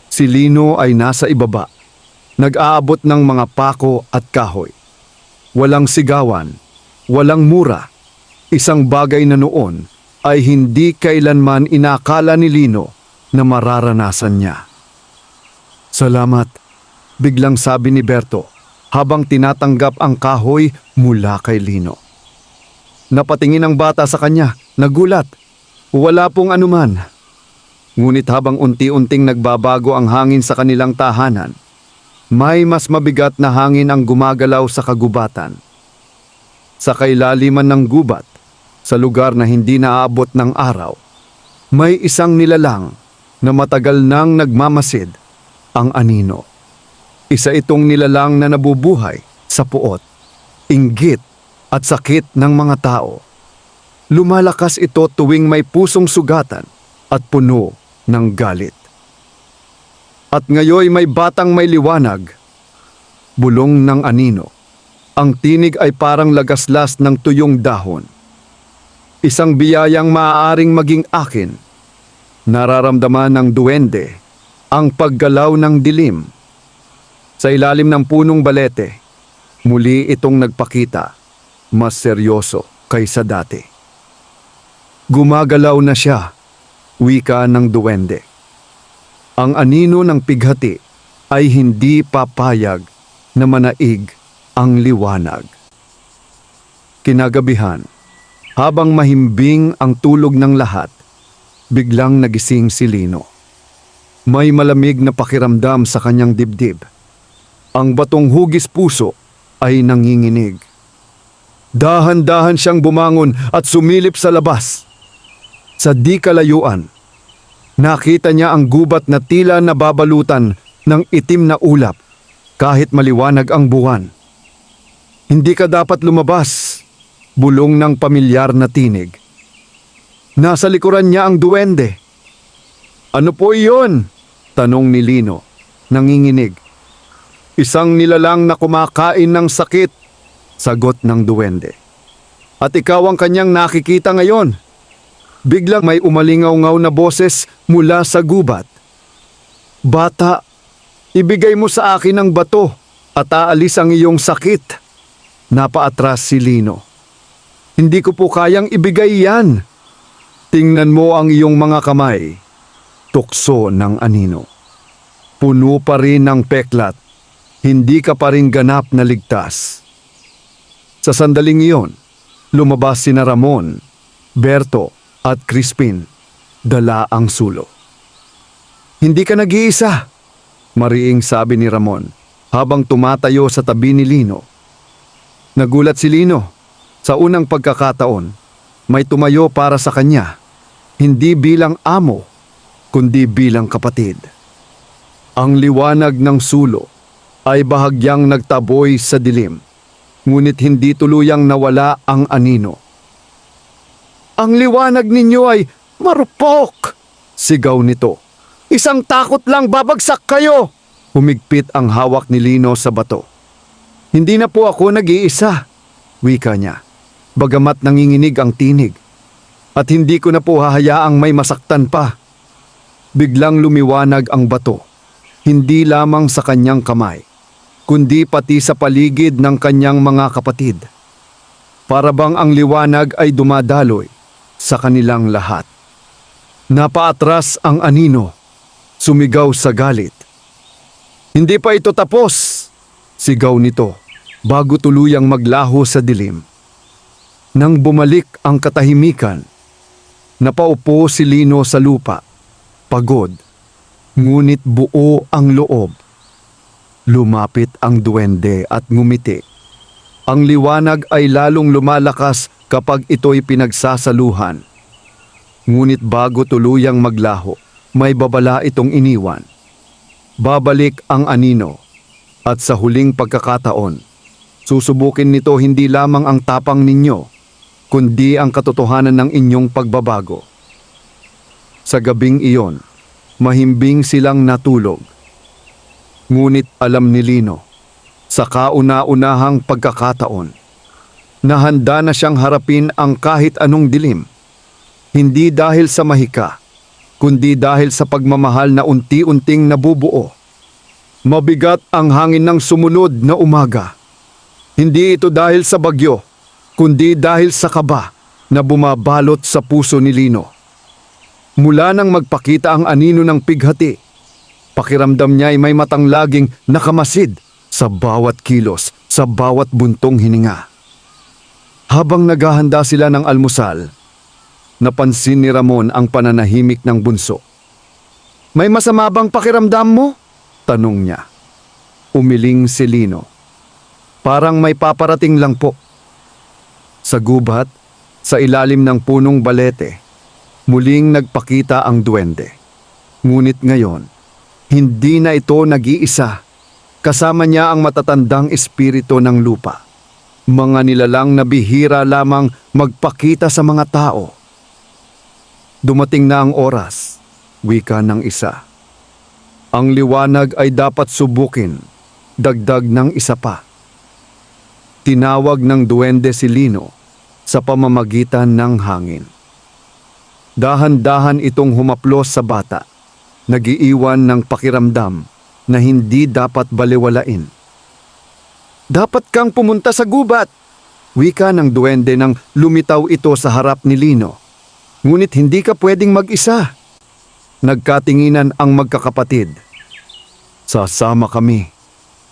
Speaker 1: Si Lino ay nasa ibaba, nag-aabot ng mga pako at kahoy. Walang sigawan, walang mura, isang bagay na noon ay hindi kailanman inakala ni Lino na mararanasan niya. "Salamat," biglang sabi ni Berto habang tinatanggap ang kahoy mula kay Lino. Napatingin ang bata sa kanya, nagulat. Wala pong anuman. Ngunit habang unti-unting nagbabago ang hangin sa kanilang tahanan, may mas mabigat na hangin ang gumagalaw sa kagubatan. Sa kailaliman ng gubat, sa lugar na hindi naaabot ng araw, may isang nilalang na matagal nang nagmamasid, ang anino. Isa itong nilalang na nabubuhay sa puot, inggit at sakit ng mga tao. Lumalakas ito tuwing may pusong sugatan at puno ng galit. At ngayoy may batang may liwanag, bulong ng anino. Ang tinig ay parang lagaslas ng tuyong dahon. Isang biyayang maaaring maging akin. Nararamdaman ng duwende ang paggalaw ng dilim. Sa ilalim ng punong balete, muli itong nagpakita, mas seryoso kaysa dati. Gumagalaw na siya, wika ng duwende. Ang anino ng pighati ay hindi papayag na manaig ang liwanag. Kinagabihan, habang mahimbing ang tulog ng lahat, biglang nagising si Lino. May malamig na pakiramdam sa kanyang dibdib. Ang batong hugis puso ay nanginginig. Dahan-dahan siyang bumangon at sumilip sa labas. Sa di kalayuan, nakita niya ang gubat na tila nababalutan ng itim na ulap kahit maliwanag ang buwan. "Hindi ka dapat lumabas," bulong ng pamilyar na tinig. Nasa likuran niya ang duwende. "Ano po iyon?" tanong ni Lino, nanginginig. "Isang nilalang na kumakain ng sakit," sagot ng duwende. "At ikaw ang kanyang nakikita ngayon." Biglang may umalingaw-ngaw na boses mula sa gubat. "Bata, ibigay mo sa akin ang bato at aalis ang iyong sakit." Napaatras si Lino. "Hindi ko po kayang ibigay yan." "Tingnan mo ang iyong mga kamay," tukso ng anino. "Puno pa rin ng peklat. Hindi ka pa rin ganap na ligtas." Sa sandaling iyon, lumabas sina Ramon, Berto at Crispin, dala ang sulo. "Hindi ka nag-iisa," mariing sabi ni Ramon habang tumatayo sa tabi ni Lino. Nagulat si Lino. Sa unang pagkakataon, may tumayo para sa kanya, hindi bilang amo, kundi bilang kapatid. Ang liwanag ng sulo ay bahagyang nagtaboy sa dilim, ngunit hindi tuluyang nawala ang anino. "Ang liwanag ninyo ay marupok!" sigaw nito. "Isang takot lang babagsak kayo!" Humigpit ang hawak ni Lino sa bato. "Hindi na po ako nag-iisa," wika niya, bagamat nanginginig ang tinig. "At hindi ko na po hahayaang may masaktan pa." Biglang lumiwanag ang bato, hindi lamang sa kanyang kamay, kundi pati sa paligid ng kanyang mga kapatid. Para bang ang liwanag ay dumadaloy sa kanilang lahat. Napaatras ang anino, sumigaw sa galit. "Hindi pa ito tapos!" sigaw nito bago tuluyang maglaho sa dilim. Nang bumalik ang katahimikan, napaupo si Lino sa lupa, pagod, ngunit buo ang loob. Lumapit ang duwende at ngumiti. Ang liwanag ay lalong lumalakas kapag ito'y pinagsasaluhan. Ngunit bago tuluyang maglaho, may babala itong iniwan. Babalik ang anino, at sa huling pagkakataon, susubukin nito hindi lamang ang tapang ninyo, kundi ang katotohanan ng inyong pagbabago. Sa gabing iyon, mahimbing silang natulog. Ngunit alam ni Lino, sa kauna-unahang pagkakataon, na handa na siyang harapin ang kahit anong dilim, hindi dahil sa mahika, kundi dahil sa pagmamahal na unti-unting nabubuo. Mabigat ang hangin ng sumunod na umaga. Hindi ito dahil sa bagyo, kundi dahil sa kaba, na bumabalot sa puso ni Lino. Mula nang magpakita ang anino ng pighati, pakiramdam niya ay may matang laging nakamasid sa bawat kilos, sa bawat buntong hininga. Habang naghahanda sila ng almusal, napansin ni Ramon ang pananahimik ng bunso. "May masama bang pakiramdam mo?" tanong niya. Umiling si Lino. "Parang may paparating lang po." Sa gubat, sa ilalim ng punong balete, muling nagpakita ang duwende. Ngunit ngayon, hindi na ito nag-iisa. Kasama niya ang matatandang espiritu ng lupa. Mga nilalang na bihira lamang magpakita sa mga tao. Dumating na ang oras, wika ng isa. Ang liwanag ay dapat subukin, dagdag ng isa pa. Tinawag ng duwende si Lino sa pamamagitan ng hangin. Dahan-dahan itong humaplos sa bata, nagiiwan ng pakiramdam na hindi dapat baliwalain. "Dapat kang pumunta sa gubat," wika ng duwende nang lumitaw ito sa harap ni Lino. "Ngunit hindi ka pwedeng mag-isa." Nagkatinginan ang magkakapatid. "Sasama kami,"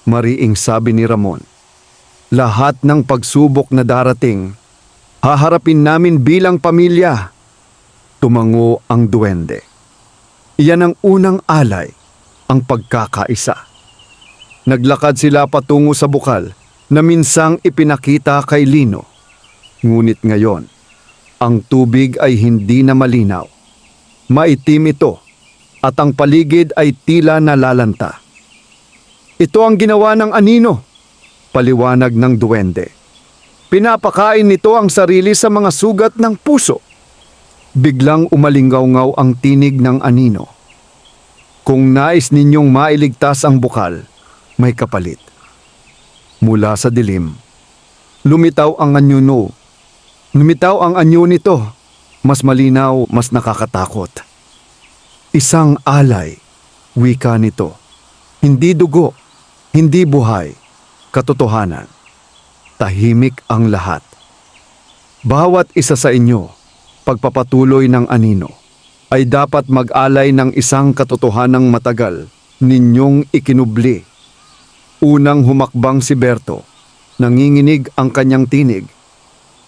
Speaker 1: mariing sabi ni Ramon. "Lahat ng pagsubok na darating, haharapin namin bilang pamilya." Tumango ang duwende. Iyan ang unang alay, ang pagkakaisa. Naglakad sila patungo sa bukal na minsang ipinakita kay Lino. Ngunit ngayon, ang tubig ay hindi na malinaw. Maitim ito at ang paligid ay tila nalalanta. "Ito ang ginawa ng anino," paliwanag ng duwende. "Pinapakain nito ang sarili sa mga sugat ng puso." Biglang umalingaw-ngaw ang tinig ng anino. "Kung nais ninyong mailigtas ang bukal, may kapalit." Mula sa dilim, lumitaw ang anyuno. Lumitaw ang anyo nito. Mas malinaw, mas nakakatakot. "Isang alay," wika nito. "Hindi dugo, hindi buhay, katotohanan." Tahimik ang lahat. Bawat isa sa inyo, pagpapatuloy ng anino, ay dapat mag-alay ng isang katotohanang matagal ninyong ikinubli. Unang humakbang si Berto. Nanginginig ang kanyang tinig.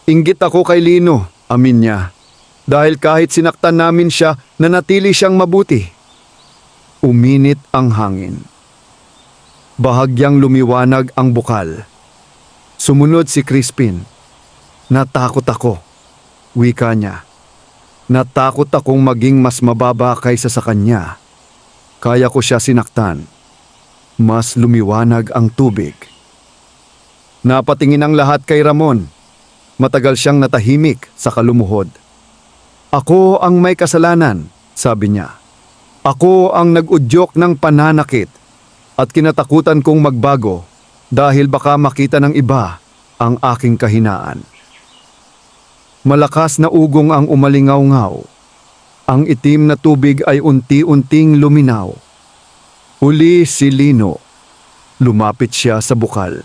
Speaker 1: "Inggit ako kay Lino," amin niya. "Dahil kahit sinaktan namin siya, nanatili siyang mabuti." Uminit ang hangin. Bahagyang lumiwanag ang bukal. Sumunod si Crispin. "Natakot ako," wika niya. "Natakot akong maging mas mababa kaysa sa kanya. Kaya ko siya sinaktan." Mas lumiwanag ang tubig. Napatingin ang lahat kay Ramon. Matagal siyang natahimik sa kalumuhod. "Ako ang may kasalanan," sabi niya. "Ako ang nag-udyok ng pananakit at kinatakutan kong magbago dahil baka makita ng iba ang aking kahinaan." Malakas na ugong ang umalingaw-ngaw. Ang itim na tubig ay unti-unting luminaw. Huli si Lino. Lumapit siya sa bukal.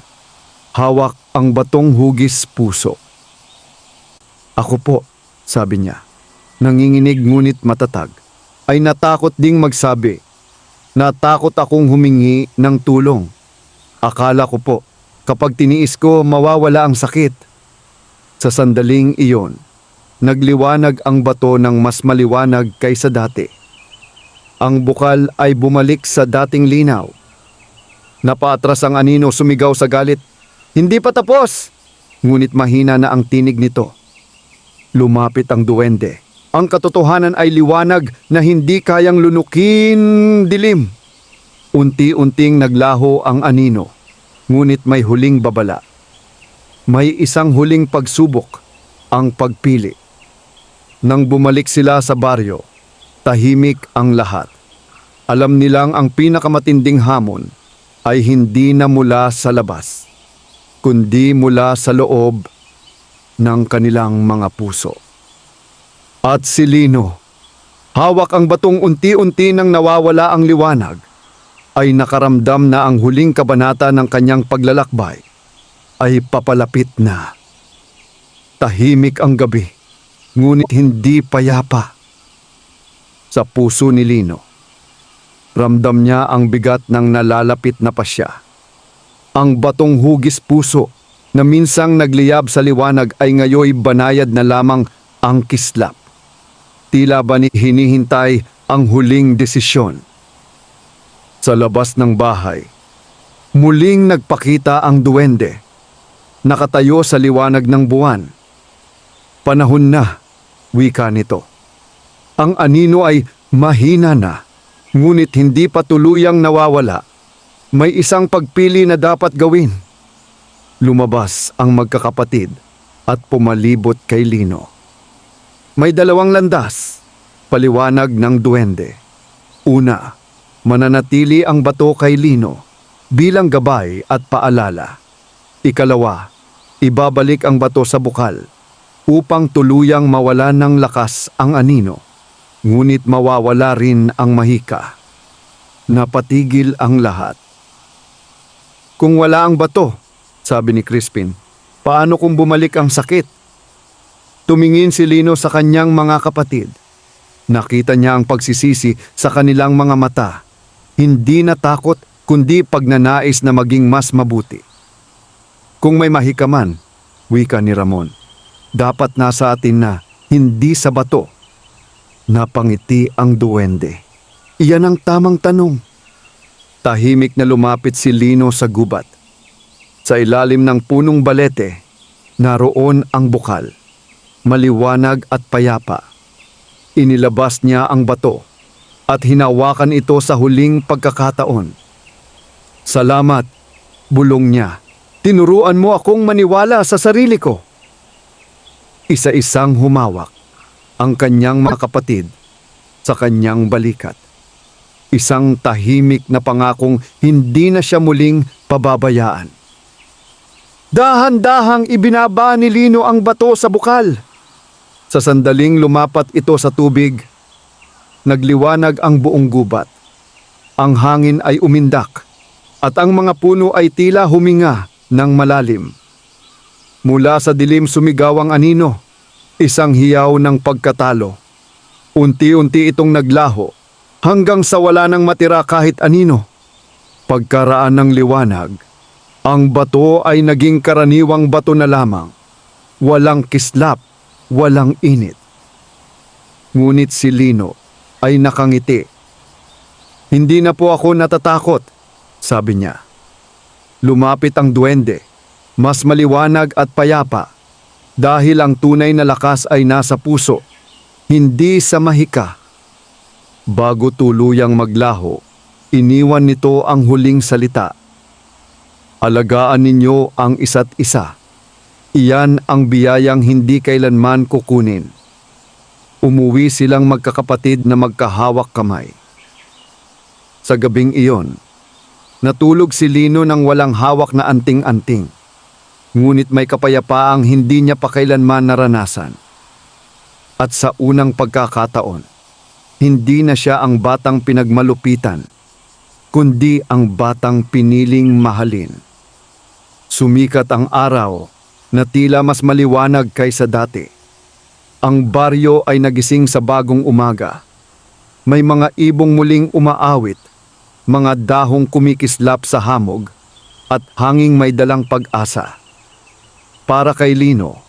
Speaker 1: Hawak ang batong hugis puso. "Ako po," sabi niya. Nanginginig ngunit matatag. Ay natakot ding magsabi. "Natakot akong humingi ng tulong. Akala ko po, kapag tiniis ko mawawala ang sakit." Sa sandaling iyon, nagliwanag ang bato ng mas maliwanag kaysa dati. Ang bukal ay bumalik sa dating linaw. Napaatras ang anino, sumigaw sa galit. "Hindi pa tapos!" Ngunit mahina na ang tinig nito. Lumapit ang duwende. Ang katotohanan ay liwanag na hindi kayang lunukin dilim. Unti-unting naglaho ang anino, ngunit may huling babala. May isang huling pagsubok, ang pagpili. Nang bumalik sila sa baryo, tahimik ang lahat. Alam nilang ang pinakamatinding hamon ay hindi na mula sa labas, kundi mula sa loob ng kanilang mga puso. At si Lino, hawak ang batong unti-unti nang nawawala ang liwanag, ay nakaramdam na ang huling kabanata ng kanyang paglalakbay ay papalapit na. Tahimik ang gabi, ngunit hindi payapa. Sa puso ni Lino, ramdam niya ang bigat ng nalalapit na pasya. Ang batong hugis puso na minsang nagliyab sa liwanag ay ngayoy banayad na lamang ang kislap. Tila ba ni hinihintay ang huling desisyon. Sa labas ng bahay, muling nagpakita ang duwende. Nakatayo sa liwanag ng buwan. Panahon na, wika nito. Ang anino ay mahina na, ngunit hindi pa tuluyang nawawala. May isang pagpili na dapat gawin. Lumabas ang magkakapatid at pumalibot kay Lino. May dalawang landas, paliwanag ng duwende. Una, mananatili ang bato kay Lino bilang gabay at paalala. Ikalawa, ibabalik ang bato sa bukal upang tuluyang mawala ng lakas ang anino, ngunit mawawala rin ang mahika. Napatigil ang lahat. Kung wala ang bato, sabi ni Crispin, paano kung bumalik ang sakit? Tumingin si Lino sa kanyang mga kapatid. Nakita niya ang pagsisisi sa kanilang mga mata. Hindi na takot, kundi pagnanais na maging mas mabuti. Kung may mahika man, wika ni Ramon, dapat nasa atin na, hindi sa bato. Napangiti ang duwende. Iyan ang tamang tanong. Tahimik na lumapit si Lino sa gubat. Sa ilalim ng punong balete, naroon ang bukal. Maliwanag at payapa. Inilabas niya ang bato at hinawakan ito sa huling pagkakataon. Salamat, bulong niya. Tinuruan mo akong maniwala sa sarili ko. Isa-isang humawak ang kanyang mga kapatid sa kanyang balikat. Isang tahimik na pangakong hindi na siya muling pababayaan. Dahan-dahang ibinaba ni Lino ang bato sa bukal. Sa sandaling lumapat ito sa tubig, nagliwanag ang buong gubat. Ang hangin ay umindak at ang mga puno ay tila huminga ng malalim. Mula sa dilim sumigaw ang anino, isang hiyaw ng pagkatalo. Unti-unti itong naglaho hanggang sa wala nang matira kahit anino. Pagkaraan ng liwanag, ang bato ay naging karaniwang bato na lamang. Walang kislap, walang init. Ngunit si Lino ay nakangiti. Hindi na po ako natatakot, sabi niya. Lumapit ang duwende, mas maliwanag at payapa, dahil ang tunay na lakas ay nasa puso, hindi sa mahika. Bago tuluyang maglaho, iniwan nito ang huling salita. Alagaan ninyo ang isa't isa. Iyan ang biyayang hindi kailanman kukunin. Umuwi silang magkakapatid na magkahawak kamay. Sa gabing iyon, natulog si Lino ng walang hawak na anting-anting. Ngunit may kapayapaang hindi niya pa kailanman naranasan. At sa unang pagkakataon, hindi na siya ang batang pinagmalupitan, kundi ang batang piniling mahalin. Sumikat ang araw na tila mas maliwanag kaysa dati. Ang baryo ay nagising sa bagong umaga. May mga ibong muling umaawit, mga dahong kumikislap sa hamog, at hanging may dalang pag-asa. Para kay Lino,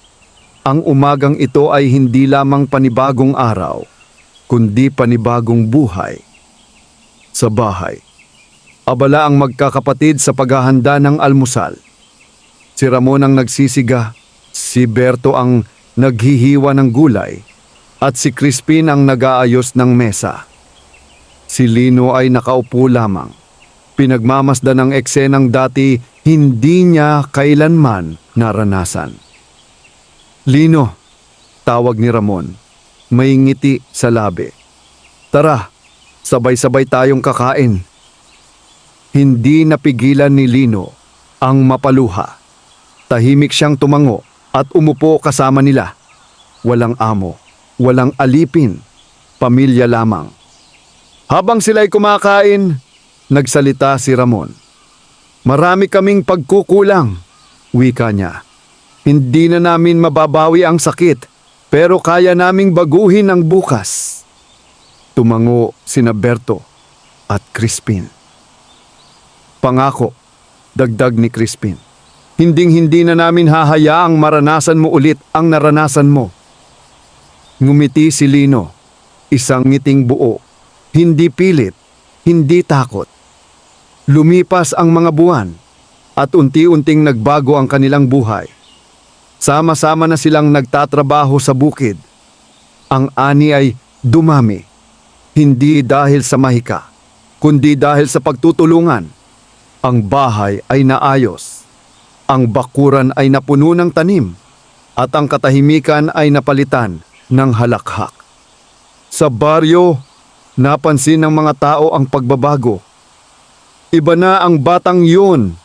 Speaker 1: ang umagang ito ay hindi lamang panibagong araw, kundi panibagong buhay. Sa bahay, abala ang magkakapatid sa paghahanda ng almusal. Si Ramon ang nagsisiga, si Berto ang naghihiwa ng gulay, at si Crispin ang nag-aayos ng mesa. Si Lino ay nakaupo lamang. Pinagmamasdan ang eksenang dati hindi niya kailanman naranasan. Lino, tawag ni Ramon, may ngiti sa labi. Tara, sabay-sabay tayong kakain. Hindi napigilan ni Lino ang mapaluha. Tahimik siyang tumango at umupo kasama nila. Walang amo, walang alipin, pamilya lamang. Habang sila'y kumakain, nagsalita si Ramon. Marami kaming pagkukulang, wika niya. Hindi na namin mababawi ang sakit, Pero kaya naming baguhin ang bukas. Tumango sina Berto at Crispin. Pangako, dagdag ni Crispin. Hinding-hindi na namin hahayaang maranasan mo ulit ang naranasan mo. Ngumiti si Lino, isang ngiting buo, hindi pilit, hindi takot. Lumipas ang mga buwan at unti-unting nagbago ang kanilang buhay. Sama-sama na silang nagtatrabaho sa bukid. Ang ani ay dumami, hindi dahil sa mahika, kundi dahil sa pagtutulungan. Ang bahay ay naayos, ang bakuran ay napuno ng tanim, at ang katahimikan ay napalitan ng halakhak. Sa baryo, napansin ng mga tao ang pagbabago. Iba na ang batang yun,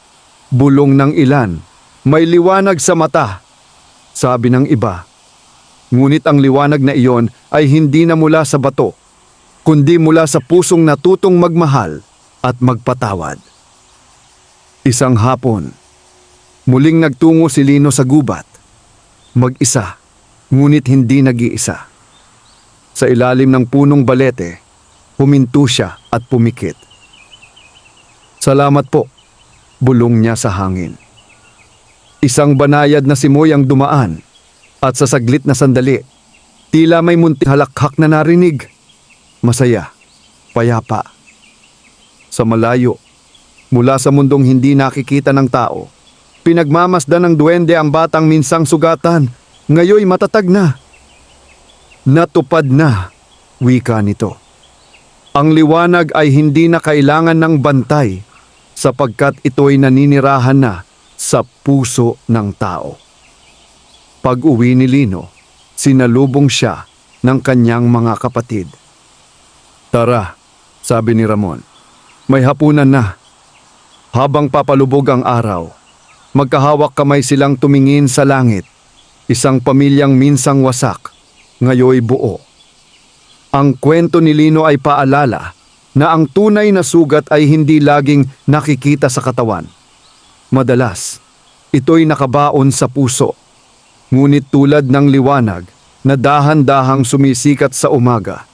Speaker 1: bulong ng ilan, may liwanag sa mata, sabi ng iba. Ngunit ang liwanag na iyon ay hindi na mula sa bato, kundi mula sa pusong natutong magmahal at magpatawad. Isang hapon, muling nagtungo si Lino sa gubat. Mag-isa, ngunit hindi nag-iisa. Sa ilalim ng punong balete, huminto siya at pumikit. Salamat po, bulong niya sa hangin. Isang banayad na simoy ang dumaan at sa saglit na sandali, tila may munting halakhak na narinig. Masaya, payapa. Sa malayo, mula sa mundong hindi nakikita ng tao, pinagmamasdan ng duwende ang batang minsang sugatan, ngayoy matatag na. Natupad na, wika nito. Ang liwanag ay hindi na kailangan ng bantay sapagkat ito'y naninirahan na sa puso ng tao. Pag-uwi ni Lino, sinalubong siya ng kanyang mga kapatid. Tara, sabi ni Ramon, may hapunan na. Habang papalubog ang araw, magkahawak kamay silang tumingin sa langit. Isang pamilyang minsang wasak, ngayoy buo. Ang kwento ni Lino ay paalala na ang tunay na sugat ay hindi laging nakikita sa katawan. Madalas, ito'y nakabaon sa puso. Ngunit tulad ng liwanag na dahan-dahang sumisikat sa umaga,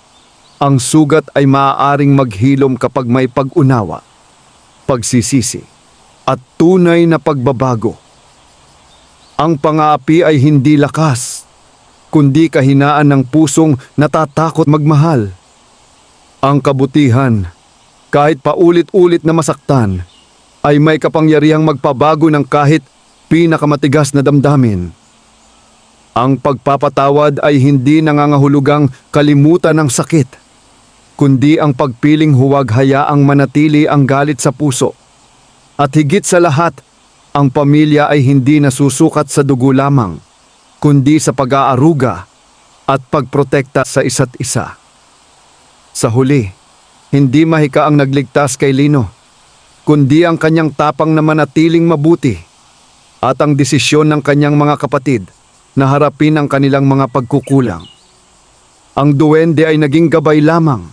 Speaker 1: ang sugat ay maaaring maghilom kapag may pag-unawa, pagsisisi, at tunay na pagbabago. Ang pang-aapi ay hindi lakas, kundi kahinaan ng pusong natatakot magmahal. Ang kabutihan, kahit paulit-ulit na masaktan, ay may kapangyarihang magpabago ng kahit pinakamatigas na damdamin. Ang pagpapatawad ay hindi nangangahulugang kalimutan ng sakit, kundi ang pagpiling huwag hayaang manatili ang galit sa puso. At higit sa lahat, ang pamilya ay hindi nasusukat sa dugo lamang, kundi sa pag-aaruga at pagprotekta sa isa't isa. Sa huli, hindi mahika ang nagligtas kay Lino, kundi ang kanyang tapang na manatiling mabuti at ang desisyon ng kanyang mga kapatid na harapin ang kanilang mga pagkukulang. Ang duwende ay naging gabay lamang.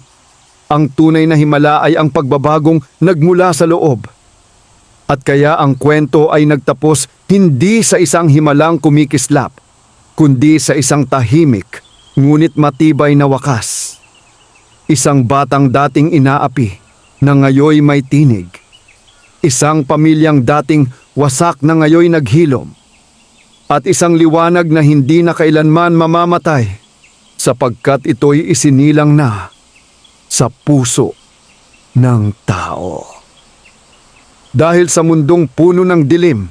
Speaker 1: Ang tunay na himala ay ang pagbabagong nagmula sa loob. At kaya ang kwento ay nagtapos hindi sa isang himalang kumikislap, kundi sa isang tahimik, ngunit matibay na wakas. Isang batang dating inaapi na ngayoy may tinig. Isang pamilyang dating wasak na ngayoy naghilom. At isang liwanag na hindi na kailanman mamamatay sapagkat ito'y isinilang na sa puso ng tao. Dahil sa mundong puno ng dilim,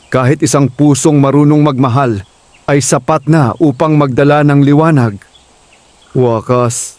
Speaker 1: kahit isang pusong marunong magmahal ay sapat na upang magdala ng liwanag. Wakas,